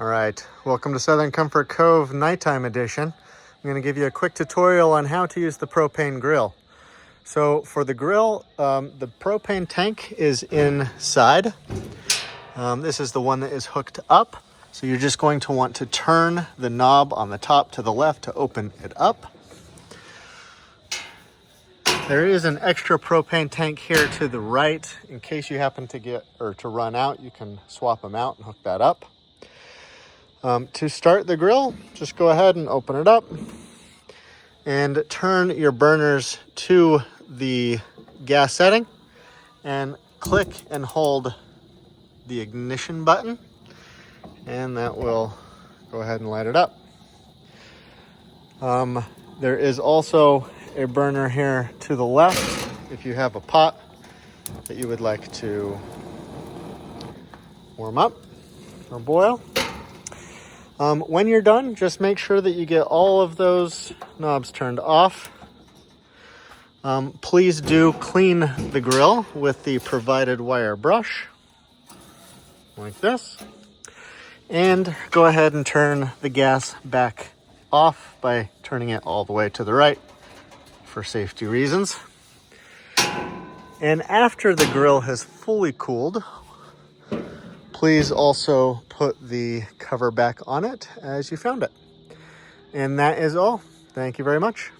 All right, welcome to Southern Comfort Cove Nighttime Edition. I'm going to give you a quick tutorial on how to use the propane grill. So for the grill, the propane tank is inside. This is the one that is hooked up. So you're just going to want to turn the knob on the top to the left to open it up. There is an extra propane tank here to the right. In case you happen to run out, you can swap them out and hook that up. To start the grill, just go ahead and open it up and turn your burners to the gas setting and click and hold the ignition button, and that will go ahead and light it up. There is also a burner here to the left if you have a pot that you would like to warm up or boil. When you're done, just make sure that you get all of those knobs turned off. Please do clean the grill with the provided wire brush, like this. And go ahead and turn the gas back off by turning it all the way to the right for safety reasons. And after the grill has fully cooled, please also put the cover back on it as you found it. And that is all. Thank you very much.